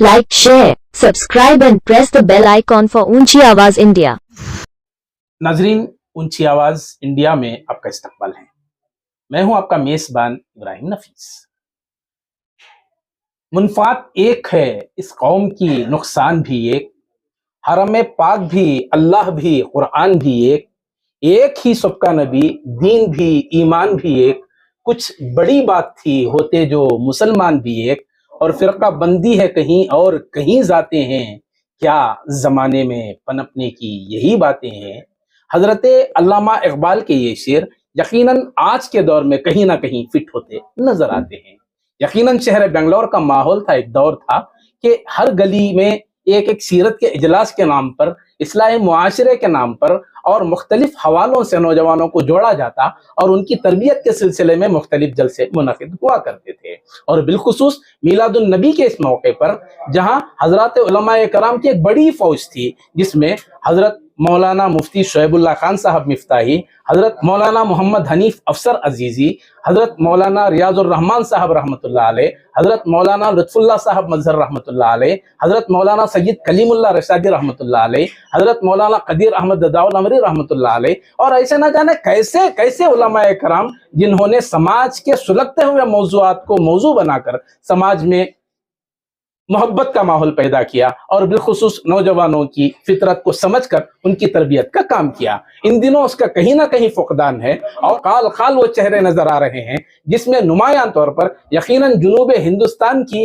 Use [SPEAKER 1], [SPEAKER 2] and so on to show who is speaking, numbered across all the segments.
[SPEAKER 1] like, share, subscribe and press the bell icon for ऊंची आवाज India.
[SPEAKER 2] नाजरीन, ऊंची आवाज इंडिया में आपका इस्तकबाल है। मैं हूं आपका मेजबान इब्राहिम नफीस। मुनफात एक है इस कौम की, नुकसान भी एक, हरम पाक भी, अल्लाह भी, कुरान भी एक ही सबका नबी, दीन भी, ईमान भी एक। कुछ बड़ी बात थी, होते जो मुसलमान भी एक, और फिरका बंदी है कहीं और कहीं जाते हैं, क्या जमाने में पनपने की यही बातें हैं। हजरत अल्लामा इकबाल के ये शेर यकीनन आज के दौर में कहीं ना कहीं फिट होते नजर आते हैं। यकीनन शहर बेंगलोर का माहौल था, एक दौर था कि हर गली में एक एक सीरत के इजलास के नाम पर, इस्लाही मुआशरे के नाम पर और मुख्तलिफ हवालों से नौजवानों को जोड़ा जाता और उनकी तरबियत के सिलसिले में मुख्तलिफ जलसे मुनक़िद हुआ करते थे। और बिलखुसूस मीलादुन नबी के इस मौके पर जहां हजरत उलमाए कराम की एक बड़ी फौज थी, जिसमें हजरत मौलाना मुफ्ती शुएबुल्लाह खान साहब मिफ्ताही, हजरत मौलाना मोहम्मद हनीफ अफसर अजीजी, हजरत मौलाना रियाजुर रहमान साहब रहमतुल्लाह अलैह, हजरत मौलाना लुत्फुल्लाह साहब मजहर रहमतुल्लाह अलैह, हजरत मौलाना सैयद कलीमुल्लाह रशादी रहमतुल्लाह अलैह, हजरत मौलाना कदीर अहमद ददाउल अमरी रहमतुल्लाह अलैह, और ऐसे ना जाने कैसे कैसे उलमाए कराम जिन्होंने समाज के सुलगते हुए मौजूआत को मौजू बनाकर समाज में मोहब्बत का माहौल पैदा किया और बिलखुसूस नौजवानों की फितरत को समझकर उनकी तरबियत का काम किया। इन दिनों उसका कहीं ना कहीं फुकदान है और काल खाल वो चेहरे नजर आ रहे हैं जिसमें नुमायां तौर पर यकीनन जुनूब हिंदुस्तान की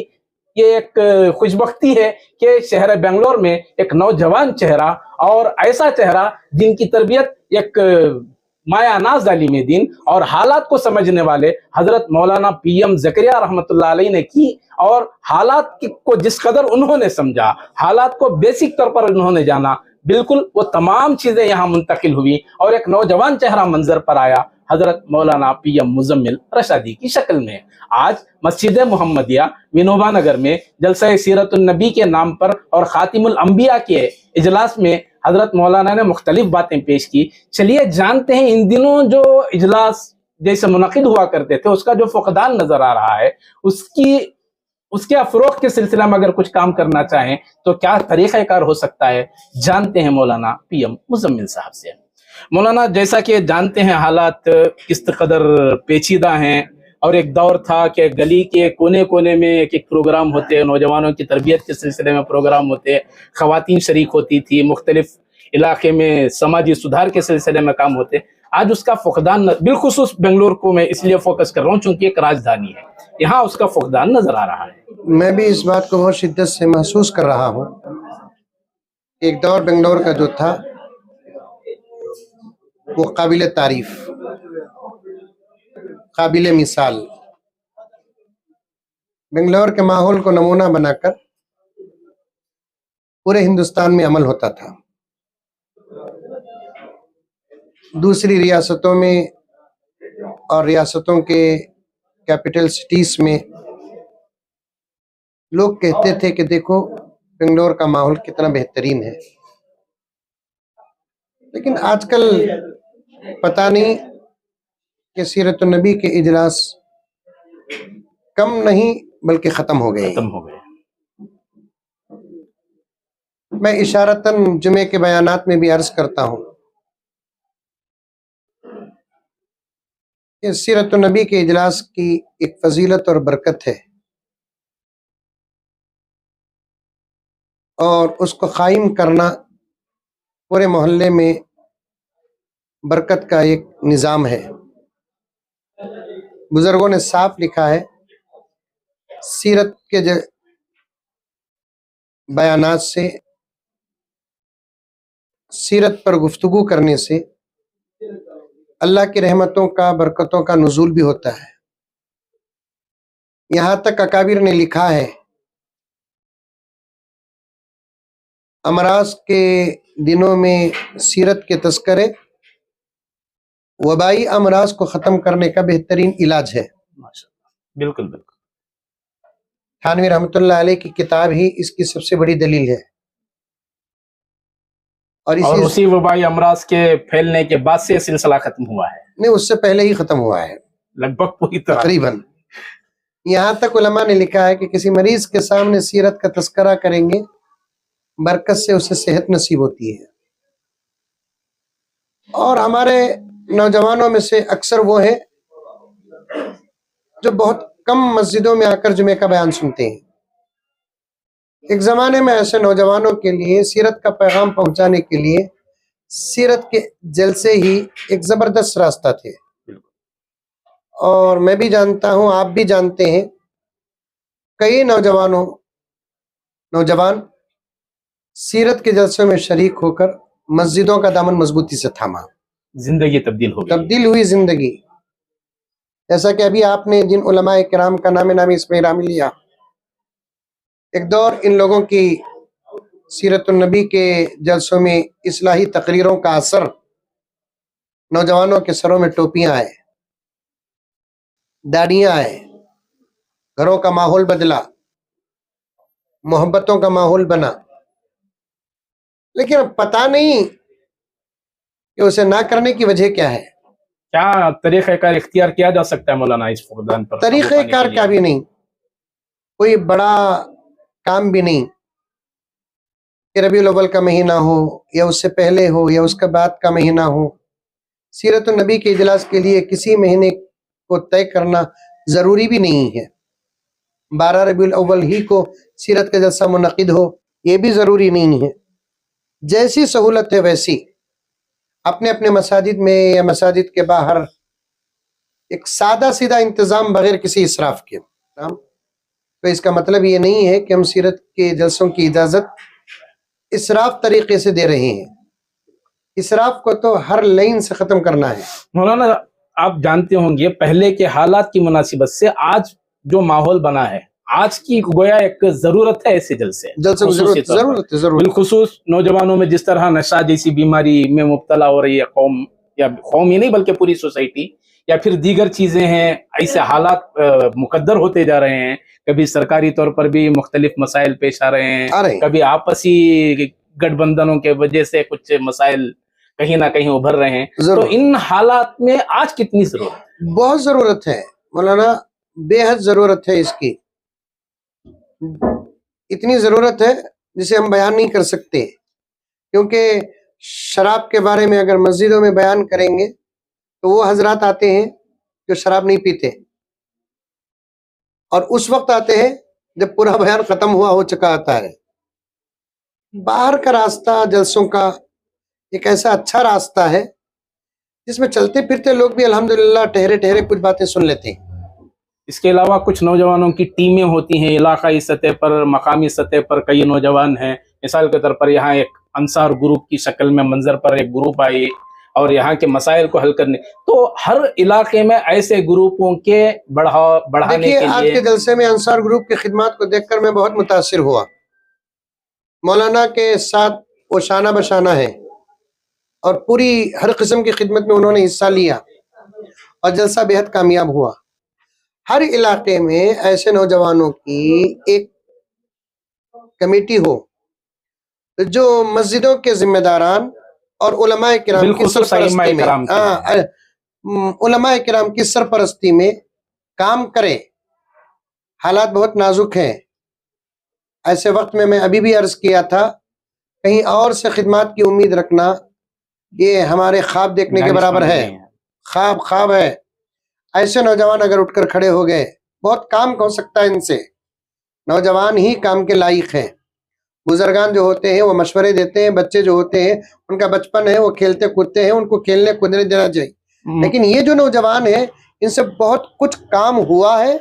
[SPEAKER 2] ये एक खुशबख्ती है कि शहर बेंगलोर में एक नौजवान चेहरा और ऐसा चेहरा जिनकी तरबियत एक माया नाज अली में दीन और हालात को समझने वाले हजरत मौलाना पीएम ज़करिया रहमतुल्लाह अलैह ने की, और हालात को जिस कदर उन्होंने समझा, हालात को बेसिक तौर पर उन्होंने जाना, बिल्कुल वो तमाम चीजें यहाँ मुंतकिल हुई और एक नौजवान चेहरा मंजर पर आया हजरत मौलाना पीएम मुजम्मिल रशादी की शक्ल में। आज मस्जिद मोहम्मदिया विनोबा नगर में जलसा सीरतुन नबी के नाम पर और खातिमुल अंबिया के इजलास में हजरत मौलाना ने मुख्तलिफ बातें पेश की। चलिए जानते हैं इन दिनों जो इजलास जैसे मुनक़िद हुआ करते थे उसका जो फुकदान नजर आ रहा है, उसके अफरोग के सिलसिला में अगर कुछ काम करना चाहें तो क्या तरीक़ाकार हो सकता है। जानते हैं मौलाना पीएम मुजम्मिल साहब से। मौलाना, जैसा कि जानते हैं हालात किस कदर पेचीदा हैं, और एक दौर था कि गली के कोने कोने में एक एक प्रोग्राम होते, नौजवानों की तरबियत के सिलसिले में प्रोग्राम होते, ख़वातीन शरीक होती थी, मुख्तलिफ इलाके में समाजी सुधार के सिलसिले में काम होते। आज उसका फुकदान, बिलखुसूस बेंगलुरु को मैं इसलिए फोकस कर रहा हूँ चूंकि एक राजधानी है, यहाँ उसका फुकदान नजर आ रहा है।
[SPEAKER 3] मैं भी इस बात को बहुत शिद्दत से महसूस कर रहा हूँ। एक दौर बेंगलोर का जो था वो काबिल तारीफ, काबिल मिसाल, बेंगलोर के माहौल को नमूना बनाकर पूरे हिंदुस्तान में अमल होता था। दूसरी रियासतों में और रियासतों के कैपिटल सिटीज में लोग कहते थे कि देखो बेंगलोर का माहौल कितना बेहतरीन है, लेकिन आजकल पता नहीं कि सीरतुन नबी के इजलास कम नहीं बल्कि खत्म हो गए। मैं इशारतन जुमे के बयानात में भी अर्ज करता हूँ कि सीरतुन नबी के इजलास की एक फजीलत और बरकत है, और उसको कायम करना पूरे मोहल्ले में बरकत का एक निज़ाम है। बुजुर्गों ने साफ लिखा है, सीरत के बयानात से, सीरत पर गुफ्तगू करने से अल्लाह की रहमतों का, बरकतों का नुज़ूल भी होता है। यहाँ तक अकाबिर ने लिखा है, अमराज के दिनों में सीरत के तस्करे वबाई अमराज को ख़त्म करने का बेहतरीन इलाज है।
[SPEAKER 2] बिल्कुल बिल्कुल।
[SPEAKER 3] थानवी रहमतुल्लाह अलैह की किताब ही इसकी सबसे बड़ी दलील है। और
[SPEAKER 2] उसी वबाई अमराज के फैलने के बाद से सिलसिला खत्म हुआ है?
[SPEAKER 3] नहीं, उससे पहले ही खत्म हुआ है
[SPEAKER 2] लगभग पूरी तरह,
[SPEAKER 3] तकरीबन। यहाँ तक उलमा ने लिखा है कि किसी मरीज के सामने सीरत का तस्करा करेंगे, बरकत से उसे सेहत नसीब होती है। और हमारे नौजवानों में से अक्सर वो हैं जो बहुत कम मस्जिदों में आकर जुमे का बयान सुनते हैं। एक ज़माने में ऐसे नौजवानों के लिए सीरत का पैगाम पहुंचाने के लिए सीरत के जलसे ही एक ज़बरदस्त रास्ता थे। और मैं भी जानता हूं, आप भी जानते हैं, कई नौजवान सीरत के जलसों में शरीक होकर मस्जिदों का दामन मजबूती से थामा,
[SPEAKER 2] जिंदगी तब्दील
[SPEAKER 3] हुई जिंदगी। जैसा कि अभी आपने जिन उलमाए किराम का नाम इसमें इरामी लिया, एक दौर इन लोगों की सीरत नबी के जलसों में इस्लाही तकरीरों का असर, नौजवानों के सरों में टोपियां आए, दाढ़ियां आए, घरों का माहौल बदला, मोहब्बतों का माहौल बना। लेकिन अब पता नहीं कि उसे ना करने की वजह क्या है।
[SPEAKER 2] क्या तरीक़ेकार इख्तियार किया जा सकता है मौलाना इस फुक़दान पर?
[SPEAKER 3] तरीक़ेकार क्या भी नहीं, कोई बड़ा काम भी नहीं कि रबीउल अव्वल का महीना हो या उससे पहले हो या उसके बाद का महीना हो। सीरत नबी के इजलास के लिए किसी महीने को तय करना ज़रूरी भी नहीं है। 12 रबीउल अव्वल ही को सीरत का जलसा मुनक़िद हो, ये भी ज़रूरी नहीं है। जैसी सहूलत है वैसी अपने अपने मसाजिद में या मसाजिद के बाहर एक सादा सीधा इंतज़ाम बगैर किसी इसराफ के। तो इसका मतलब ये नहीं है कि हम सीरत के जलसों की इजाज़त इसराफ तरीके से दे रहे हैं। इसराफ को तो हर लाइन से ख़त्म करना है।
[SPEAKER 2] मौलाना आप जानते होंगे पहले के हालात की मुनासिबत से आज जो माहौल बना है, आज की गोया एक जरूरत है ऐसे जलसे
[SPEAKER 3] जरूरत है।
[SPEAKER 2] बिलखुसूस नौजवानों में जिस तरह नशा जैसी बीमारी में मुब्तला हो रही है कौम, या कौम ही नहीं बल्कि पूरी सोसाइटी, या फिर दीगर चीजें हैं, ऐसे हालात मुकद्दर होते जा रहे हैं। कभी सरकारी तौर पर भी मुख्तलिफ मसाइल पेश आ रहे हैं, कभी आपसी गठबंधनों के वजह से कुछ मसाइल कहीं ना कहीं उभर रहे हैं। तो इन हालात में आज कितनी जरूरत है?
[SPEAKER 3] बहुत जरूरत है मौलाना, बेहद जरूरत है इसकी। इतनी जरूरत है जिसे हम बयान नहीं कर सकते, क्योंकि शराब के बारे में अगर मस्जिदों में बयान करेंगे तो वो हजरात आते हैं जो शराब नहीं पीते, और उस वक्त आते हैं जब पूरा बयान खत्म हो चुका आता है। बाहर का रास्ता जलसों का एक ऐसा अच्छा रास्ता है जिसमें चलते फिरते लोग भी अल्हम्दुलिल्लाह ठहरे ठहरे कुछ बातें सुन लेते हैं।
[SPEAKER 2] इसके अलावा कुछ नौजवानों की टीमें होती हैं, इलाकाई सतह पर, मकामी सतह पर कई नौजवान हैं। मिसाल के तौर पर यहाँ एक अंसार ग्रुप की शक्ल में मंजर पर एक ग्रुप आई और यहाँ के मसाइल को हल करने, तो हर इलाके में ऐसे ग्रुपों के बढ़ाने के लिए।
[SPEAKER 3] आज के जलसे में अंसार ग्रुप की खिदमत को देखकर मैं बहुत मुतासिर हुआ। मौलाना के साथ वो शाना बशाना है और पूरी हर किस्म की खिदमत में उन्होंने हिस्सा लिया और जलसा बेहद कामयाब हुआ। हर इलाके में ऐसे नौजवानों की एक कमेटी हो जो मस्जिदों के जिम्मेदारान और उलमाए किराम की सरपरस्ती में उलमाए किराम की सरपरस्ती में काम करे। हालात बहुत नाजुक हैं। ऐसे वक्त में मैं अभी भी अर्ज किया था, कहीं और से खिदमत की उम्मीद रखना ये हमारे ख्वाब देखने के बराबर है। ख्वाब है। ऐसे नौजवान अगर उठकर खड़े हो गए, बहुत काम हो सकता है इनसे। नौजवान ही काम के लायक हैं। बुजुर्गान जो होते हैं वो मशवरे देते हैं, बच्चे जो होते हैं उनका बचपन है, वो खेलते कूदते हैं, उनको खेलने कूदने देना चाहिए। लेकिन ये जो नौजवान है इनसे बहुत कुछ काम हुआ है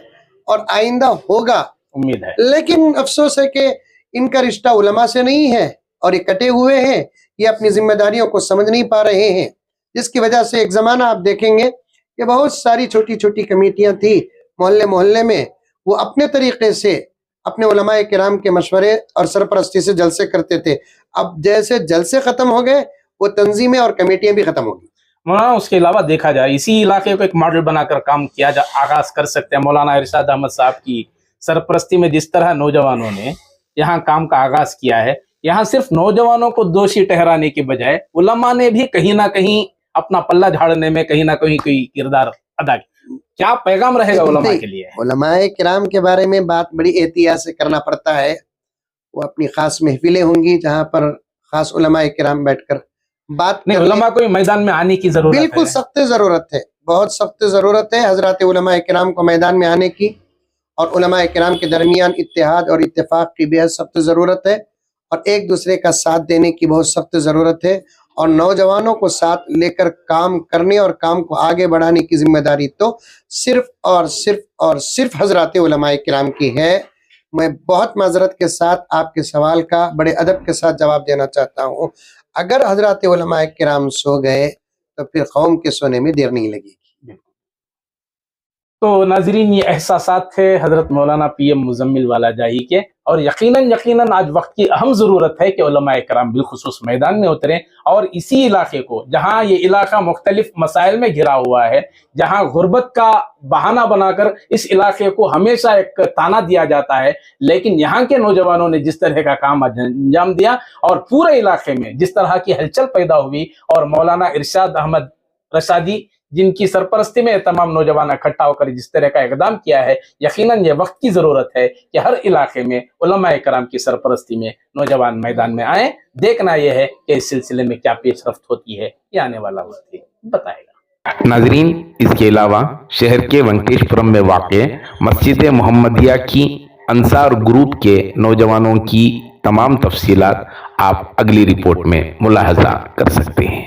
[SPEAKER 3] और आइंदा होगा,
[SPEAKER 2] उम्मीद है।
[SPEAKER 3] लेकिन अफसोस है कि इनका रिश्ता उलमा से नहीं है और ये कटे हुए हैं, ये अपनी जिम्मेदारियों को समझ नहीं पा रहे हैं, जिसकी वजह से एक जमाना आप देखेंगे कि बहुत सारी छोटी छोटी कमेटियां थी मोहल्ले मोहल्ले में, वो अपने तरीके से अपने उलमाए किराम के मशवरे और सरपरस्ती से जलसे करते थे। अब जैसे जलसे खत्म हो गए वो तंजीमें और कमेटियां भी खत्म हो गई।
[SPEAKER 2] मौलाना उसके अलावा देखा जाए इसी इलाके को एक मॉडल बनाकर काम किया जा आगाज कर सकते हैं। मौलाना इरशाद अहमद साहब की सरपरस्ती में जिस तरह नौजवानों ने यहाँ काम का आगाज किया है, यहाँ सिर्फ नौजवानों को दोषी ठहराने के बजाय उलमा ने भी कहीं ना कहीं अपना पल्ला झाड़ने में कहीं ना कहीं कोई किरदार अदा किया। क्या पैगाम रहेगा उलमा के लिए?
[SPEAKER 3] उलमाए किराम के बारे में बात बड़ी एहतियात से करना पड़ता है। वो अपनी खास महफिलें होंगी जहाँ पर खास उलमाए किराम बैठकर बात
[SPEAKER 2] नहीं, उलमा को मैदान में आने की जरूरत
[SPEAKER 3] बिल्कुल
[SPEAKER 2] है।
[SPEAKER 3] सख्त ज़रूरत है, बहुत सख्त ज़रूरत है हज़रत उलमाए किराम को मैदान में आने की, और उलमाए किराम के दरमियान इत्तेहाद और इत्तेफाक की बेहद सख्त ज़रूरत है, और एक दूसरे का साथ देने की बहुत सख्त ज़रूरत है, और नौजवानों को साथ लेकर काम करने और काम को आगे बढ़ाने की जिम्मेदारी तो सिर्फ और सिर्फ और सिर्फ हज़रत उलमाए किराम की है। मैं बहुत माजरत के साथ आपके सवाल का बड़े अदब के साथ जवाब देना चाहता हूँ। अगर हज़रत उलमाए किराम सो गए तो फिर कौम के सोने में देर नहीं लगेगी।
[SPEAKER 2] तो नाजरीन, ये एहसासात थे हजरत मौलाना PM मुजम्मिल वाला जाही के, और यकीनन आज वक्त की अहम ज़रूरत है कि उलमाए किराम बिलखुसूस मैदान में उतरें और इसी इलाके को, जहाँ ये इलाका मुख्तलिफ मसाइल में घिरा हुआ है, जहाँ गुर्बत का बहाना बनाकर इस इलाके को हमेशा एक ताना दिया जाता है, लेकिन यहाँ के नौजवानों ने जिस तरह का काम अंजाम दिया और पूरे इलाके में जिस तरह की हलचल पैदा हुई, और मौलाना इरशाद अहमद रशादी जिनकी सरपरस्ती में तमाम नौजवान इकट्ठा होकर जिस तरह का इकदाम किया है, यकीनन ये वक्त की जरूरत है कि हर इलाके में उलमाए कराम की सरपरस्ती में नौजवान मैदान में आए। देखना यह है कि इस सिलसिले में क्या पेशरफ्त होती है, ये आने वाला वक्त ही बताएगा।
[SPEAKER 4] नाजरीन, इसके अलावा शहर के वेंकटेशपुरम में वाक़े मस्जिद मोहम्मदिया की अंसार ग्रुप के नौजवानों की तमाम तफसीलात आप अगली रिपोर्ट में मुलाहजा कर सकते हैं।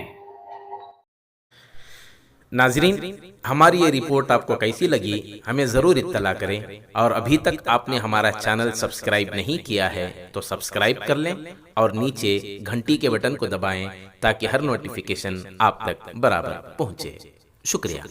[SPEAKER 5] नाजरीन, हमारी ये रिपोर्ट आपको कैसी लगी हमें ज़रूर इत्तला करें, और अभी तक आपने हमारा चैनल सब्सक्राइब नहीं किया है तो सब्सक्राइब कर लें और नीचे घंटी के बटन को दबाएं ताकि हर नोटिफिकेशन आप तक बराबर पहुंचे। शुक्रिया।